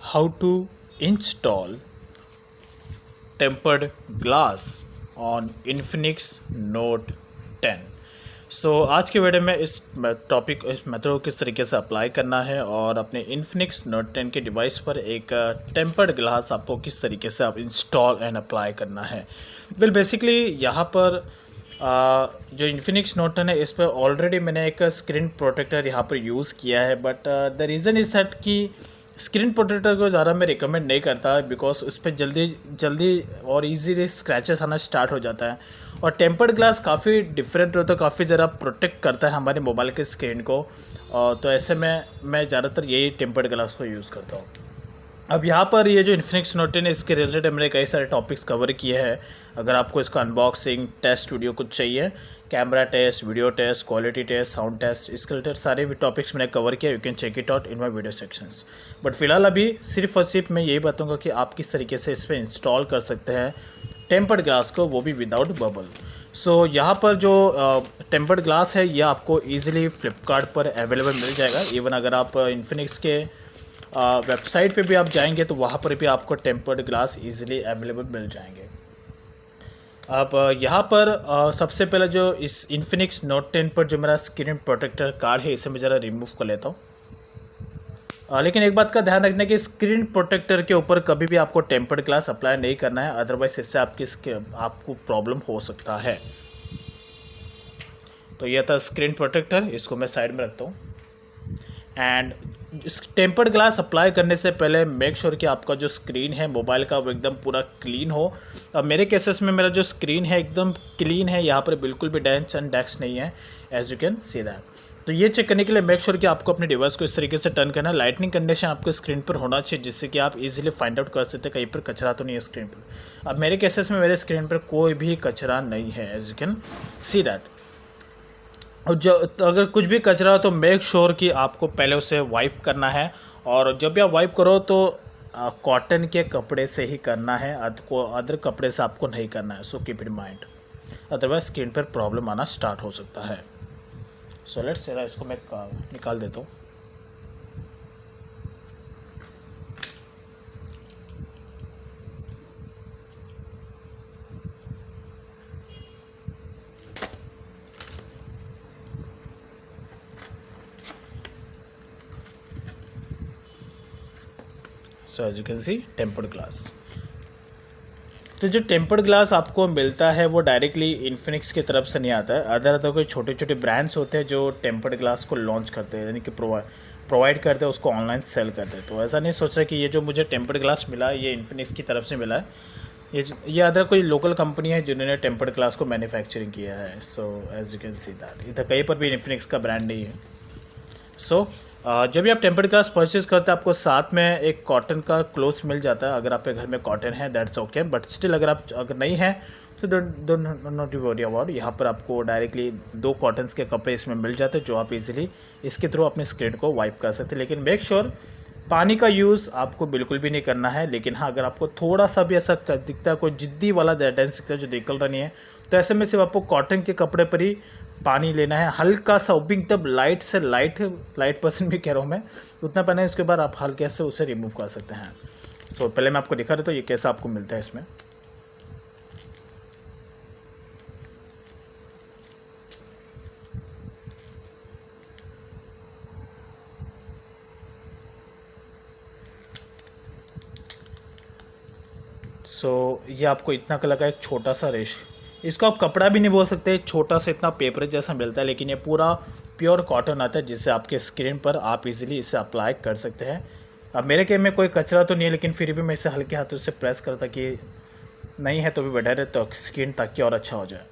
how to install tempered glass on Infinix Note 10। आज के video में इस टॉपिक इस मेथड को किस तरीके से अप्लाई करना है और अपने Infinix Note 10 के डिवाइस पर एक टेम्पर्ड ग्लास आपको किस तरीके से आप इंस्टॉल एंड अप्लाई करना है। बेसिकली यहाँ पर जो Infinix Note 10 है इस पर ऑलरेडी मैंने एक स्क्रीन प्रोटेक्टर यहाँ पर यूज़ किया है, but the reason is that कि स्क्रीन प्रोटेक्टर को ज़्यादा मैं रिकमेंड नहीं करता, बिकॉज उस पर जल्दी और इजीली स्क्रैचेस आना स्टार्ट हो जाता है। और टेम्पर्ड ग्लास काफ़ी डिफरेंट होता है, काफ़ी ज़रा प्रोटेक्ट करता है हमारे मोबाइल के स्क्रीन को। तो ऐसे में मैं ज़्यादातर यही टेम्पर्ड ग्लास को यूज़ करता हूँ। अब यहाँ पर ये जो Infinix Note 10 है इसके रिलेटेड मैंने कई सारे टॉपिक्स कवर किए हैं। अगर आपको इसका अनबॉक्सिंग टेस्ट वीडियो कुछ चाहिए, camera test, video test, quality test, sound test, इसके रिलेटेड सारे भी टॉपिक्स मैंने कवर किया। You can check it out in my video sections. But फिलहाल अभी सिर्फ और सिर्फ मैं यही बताऊँगा कि आप किस तरीके से इस पर इंस्टॉल कर सकते हैं टेम्पर्ड ग्लास को, वो भी विदाउट बबल। यहाँ पर जो टेम्पर्ड ग्लास है ये आपको ईजिली फ्लिपकार्ट पर अवेलेबल मिल जाएगा। इवन अगर आप इन्फिनिक्स के वेबसाइट पे भी आप जाएंगे तो वहाँ पर भी आपको टेम्पर्ड ग्लास इजीली अवेलेबल मिल जाएंगे। अब यहाँ पर सबसे पहले जो इस Infinix Note 10 पर जो मेरा स्क्रीन प्रोटेक्टर कार्ड है इसे मैं ज़रा रिमूव कर लेता हूँ। लेकिन एक बात का ध्यान रखना कि स्क्रीन प्रोटेक्टर के ऊपर कभी भी आपको टेम्पर्ड ग्लास अप्लाई नहीं करना है, अदरवाइज इससे आपको प्रॉब्लम हो सकता है। तो यह था स्क्रीन प्रोटेक्टर, इसको मैं साइड में रखता हूँ। एंड टेम्पर्ड ग्लास अप्लाई करने से पहले मेक श्योर कि आपका जो स्क्रीन है मोबाइल का वो एकदम पूरा क्लीन हो। अब मेरे केसेस में मेरा जो स्क्रीन है एकदम क्लीन है, यहाँ पर बिल्कुल भी डेंट्स एंड डैक्स नहीं है, as you can see that. तो ये चेक करने के लिए मेक श्योर कि आपको अपने डिवाइस को इस तरीके से टर्न करना है। लाइटनिंग कंडीशन आपके स्क्रीन पर होना चाहिए जिससे कि आप इजीली फाइंड आउट कर सकते हैं कहीं पर कचरा तो नहीं है स्क्रीन पर। अब मेरे केसेस में मेरे स्क्रीन पर कोई भी कचरा नहीं है, as you can see that. और तो अगर कुछ भी कचरा हो तो मेक श्योर कि आपको पहले उसे वाइप करना है, और जब भी आप वाइप करो तो कॉटन के कपड़े से ही करना है, अदर कपड़े से आपको नहीं करना है। So keep in mind, otherwise screen पर प्रॉब्लम आना स्टार्ट हो सकता है। सो लेट्स से इसको मैं निकाल देता हूँ। So as you can see tempered glass. तो जो टेम्पर्ड ग्लास आपको मिलता है वो डायरेक्टली इन्फिनिक्स की तरफ से नहीं आता है। अदर कोई छोटे छोटे ब्रांड्स होते हैं जो टेम्पर्ड ग्लास को लॉन्च करते हैं, यानी कि प्रोवाइड करते हैं, उसको ऑनलाइन सेल करते हैं। तो ऐसा नहीं सोचा कि ये जो मुझे टेम्पर्ड ग्लास मिला ये इन्फिनिक्स की तरफ से मिला है, ये अदर कोई लोकल कंपनी है जिन्होंने टेम्पर्ड ग्लास को मैन्युफैक्चरिंग किया है। So as you can see that इधर कहीं पर भी इन्फिनिक्स का ब्रांड नहीं है। जब भी आप टेम्पर्ड ग्लास परचेज करते हैं आपको साथ में एक कॉटन का क्लोथ मिल जाता है। अगर आपके घर में कॉटन है दैट्स ओके, बट स्टिल अगर नहीं है तो नॉट वरी अबाउट। यहाँ पर आपको डायरेक्टली 2 कॉटन्स के कपड़े इसमें मिल जाते हैं जो आप इजीली इसके थ्रू अपने स्क्रीन को वाइप कर सकते हैं। लेकिन मेक श्योर पानी का यूज़ आपको बिल्कुल भी नहीं करना है। लेकिन हाँ, अगर आपको थोड़ा सा भी ऐसा दिखता है, कोई जिद्दी वाला टेंडेंसी दिखता है जो निकल रहा नहीं है, तो ऐसे में सिर्फ आपको कॉटन के कपड़े पर ही पानी लेना है, हल्का सा उबिंग, तब लाइट से लाइट परसेंट भी कह रहा हूँ मैं, उतना पानी है। उसके बाद आप हल्के से उसे रिमूव कर सकते हैं। तो पहले मैं आपको दिखा देता हूँ ये कैसा आपको मिलता है इसमें। ये आपको इतना का लगा, एक छोटा सा रेश, इसको आप कपड़ा भी नहीं बोल सकते, छोटा सा इतना पेपर जैसा मिलता है, लेकिन ये पूरा प्योर कॉटन आता है जिससे आपके स्क्रीन पर आप इजीली इसे अप्लाई कर सकते हैं। अब मेरे केस में कोई कचरा तो नहीं है, लेकिन फिर भी मैं इसे हल्के हाथों से प्रेस करता कि नहीं है तो भी बेटर है, तो स्क्रीन ताकि और अच्छा हो जाए।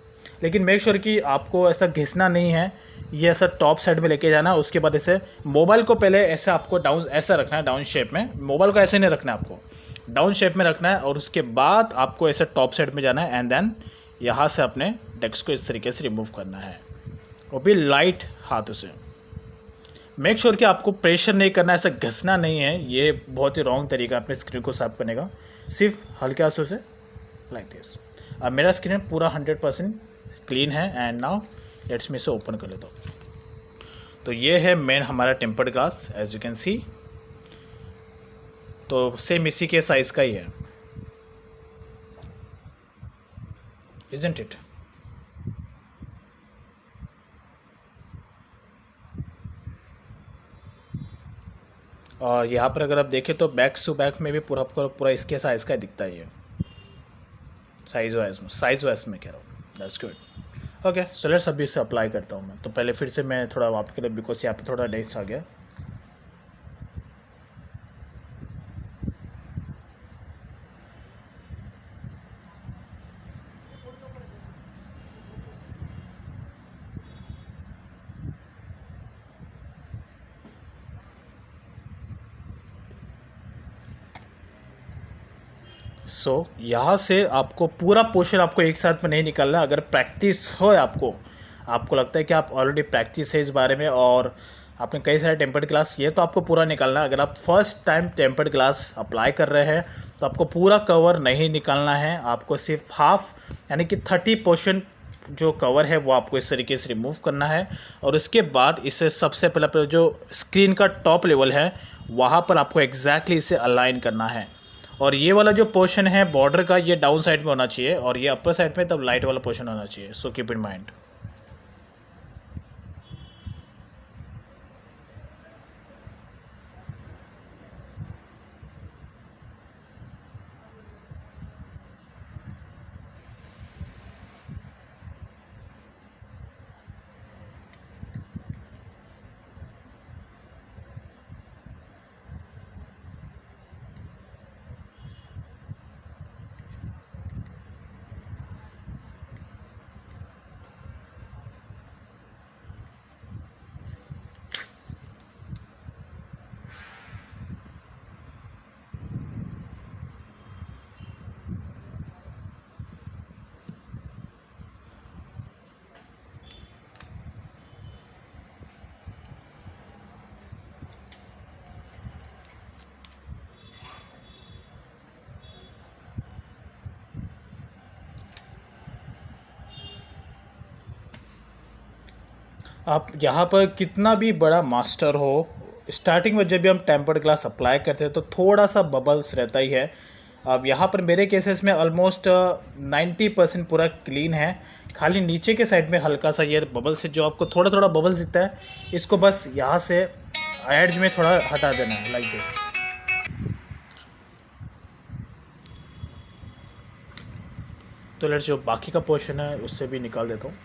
लेकिन मेक श्योर कि आपको ऐसा घिसना नहीं है, ये ऐसा टॉप साइड में लेके जाना है। उसके बाद इसे मोबाइल को पहले ऐसे आपको ऐसा रखना है, डाउन शेप में। मोबाइल को ऐसे नहीं रखना है, आपको डाउन शेप में रखना है, और उसके बाद आपको ऐसे टॉप साइड में जाना है एंड देन यहाँ से अपने टेक्स्ट को इस तरीके से रिमूव करना है, वो भी लाइट हाथों से। मेक श्योर कि आपको प्रेशर नहीं करना है, ऐसा घसना नहीं है, ये बहुत ही रॉन्ग तरीका है अपने स्क्रीन को साफ करने का। सिर्फ हल्के हाथों से लाइक दिस। अब मेरा स्क्रीन पूरा 100% क्लीन है एंड नाउ लेट्स मी इसे ओपन कर लेता हूँ। तो ये है मेन हमारा tempered glass, as you can see. तो सेम इसी के साइज़ का ही है, इजंट इट। और यहाँ पर अगर आप देखें तो बैक टू बैक में भी पूरा पूरा पूरा इसके साइज़ का दिखता ही है, साइज़ वाइज में कह रहा हूँ। That's good. Okay, so let's अभी इसे अप्लाई करता हूँ मैं। तो पहले फिर से मैं थोड़ा आपके लिए, बिकॉज यहाँ पे थोड़ा डेट्स आ गया। सो यहाँ से आपको पूरा पोर्शन आपको एक साथ में नहीं निकालना। अगर प्रैक्टिस हो आपको लगता है कि आप ऑलरेडी प्रैक्टिस है इस बारे में और आपने कई सारे टेम्पर्ड ग्लास किए, तो आपको पूरा निकालना है। अगर आप first time tempered glass apply कर रहे हैं तो आपको पूरा कवर नहीं निकालना है, आपको सिर्फ हाफ यानी कि 30% जो कवर है वो आपको इस तरीके से रिमूव करना है। और उसके बाद इसे सबसे पहले जो स्क्रीन का टॉप लेवल है वहाँ पर आपको एग्जैक्टली इसे अलाइन करना है। और ये वाला जो पोर्शन है बॉर्डर का, ये डाउन साइड में होना चाहिए और ये अपर साइड में तब लाइट वाला पोर्शन होना चाहिए। So keep in mind. आप यहाँ पर कितना भी बड़ा मास्टर हो, स्टार्टिंग में जब भी हम टेम्पर्ड ग्लास अप्लाई करते हैं तो थोड़ा सा बबल्स रहता ही है। अब यहाँ पर मेरे केसेस में ऑलमोस्ट 90% पूरा क्लीन है, खाली नीचे के साइड में हल्का सा ये बबल्स है, जो आपको थोड़ा थोड़ा बबल्स दिखता है, इसको बस यहाँ से एड्ज में थोड़ा हटा देना है लाइक दिस। तो लेट्स जो बाकी का पोर्शन है उससे भी निकाल देता हूँ।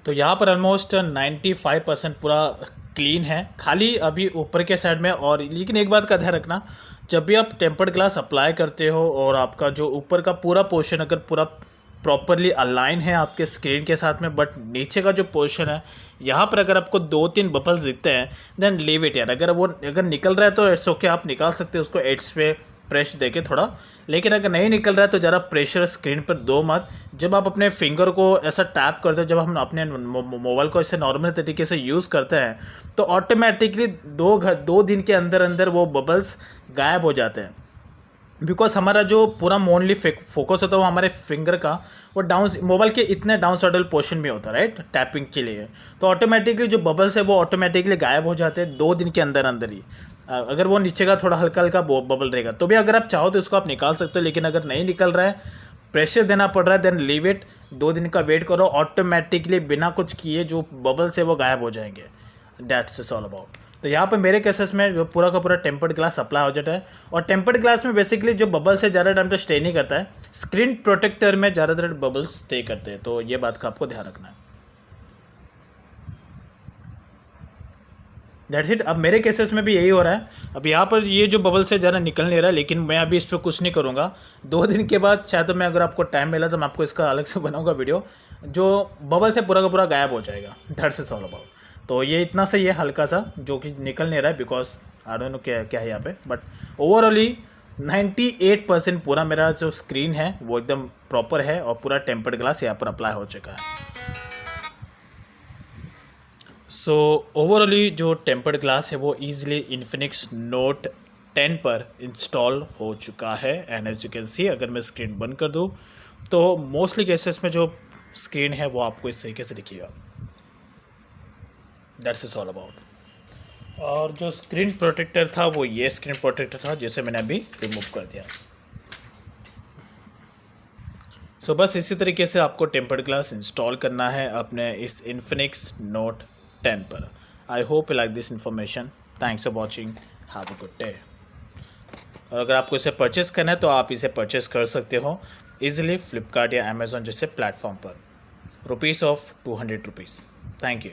तो यहाँ पर ऑलमोस्ट 95% पूरा क्लीन है, खाली अभी ऊपर के साइड में। और लेकिन एक बात का ध्यान रखना, जब भी आप टेम्पर्ड ग्लास अप्लाई करते हो और आपका जो ऊपर का पूरा पोर्शन अगर पूरा प्रॉपरली अलाइन है आपके स्क्रीन के साथ में, बट नीचे का जो पोर्शन है यहाँ पर अगर आपको 2-3 बबल्स दिखते हैं देन लीव इट यार। अगर निकल रहा है तो इट्स ओके, आप निकाल सकते हो उसको एड्स पे प्रेस देके थोड़ा। लेकिन अगर नहीं निकल रहा है तो ज़रा प्रेशर स्क्रीन पर दो मत। जब आप अपने फिंगर को ऐसा टैप करते हो, जब हम अपने मोबाइल को ऐसे नॉर्मल तरीके से यूज़ करते हैं तो ऑटोमेटिकली 2 दिन के अंदर अंदर वो बबल्स गायब हो जाते हैं। बिकॉज हमारा जो पूरा मोनली फोकस होता है वो हमारे फिंगर का, वो डाउन मोबाइल के इतने डाउन साइडल पोर्शन में होता है राइट, टैपिंग के लिए। तो ऑटोमेटिकली जो बबल्स है वो ऑटोमेटिकली गायब हो जाते हैं 2 दिन के अंदर अंदर ही। अगर वो नीचे का थोड़ा हल्का हल्का बबल रहेगा तो भी अगर आप चाहो तो इसको आप निकाल सकते हो। लेकिन अगर नहीं निकल रहा है, प्रेशर देना पड़ रहा है, देन लीव इट, 2 दिन का वेट करो, ऑटोमेटिकली बिना कुछ किए जो बबल्स है वो गायब हो जाएंगे। That's is all about. तो यहाँ पर मेरे केसेस में जो पूरा का पूरा टेम्पर्ड ग्लास अप्लाई हो जाता है। और टेम्पर्ड ग्लास में बेसिकली जो बबल्स है ज़्यादा टाइम तक स्टे नहीं करता है, स्क्रीन प्रोटेक्टर में ज़्यादातर बबल्स स्टे करते हैं। तो ये बात का आपको ध्यान रखना है। That's it. अब मेरे केसेस में भी यही हो रहा है। अब यहाँ पर ये जो बबल से ज़्यादा निकल नहीं रहा है, लेकिन मैं अभी इस पर कुछ नहीं करूँगा। 2 दिन के बाद शायद तो मैं, अगर आपको टाइम मिला तो मैं आपको इसका अलग से बनाऊँगा वीडियो, जो बबल से पूरा का पूरा गायब हो जाएगा। That's is all about. तो ये इतना सही है हल्का सा जो कि निकल नहीं रहा है, बिकॉज आई डोंट नो क्या क्या है यहाँ पे। बट ओवरऑली 98% पूरा मेरा जो स्क्रीन है वो एकदम प्रॉपर है और पूरा टेम्पर्ड ग्लास यहाँ पर अप्लाई हो चुका है। सो ओवरऑली जो टेम्पर्ड ग्लास है वो ईजिली इन्फिनिक्स नोट 10 पर इंस्टॉल हो चुका है। And as you can see, अगर मैं स्क्रीन बंद कर दूँ तो मोस्टली केसेस में जो स्क्रीन है वो आपको इस तरीके से दिखेगा। That's is all about. और जो स्क्रीन प्रोटेक्टर था वो ये स्क्रीन प्रोटेक्टर था जिसे मैंने अभी रिमूव कर दिया। सो बस इसी तरीके से आपको टेम्पर्ड ग्लास इंस्टॉल करना है अपने इस इन्फिनिक्स नोट 10 पर। I hope you like this information. Thanks for watching, have a good day. और अगर आपको इसे परचेस करना है तो आप इसे परचेस कर सकते हो ईजिली फ्लिपकार्ट या अमेज़ॉन जैसे प्लेटफॉर्म पर, ₹200। Thank you.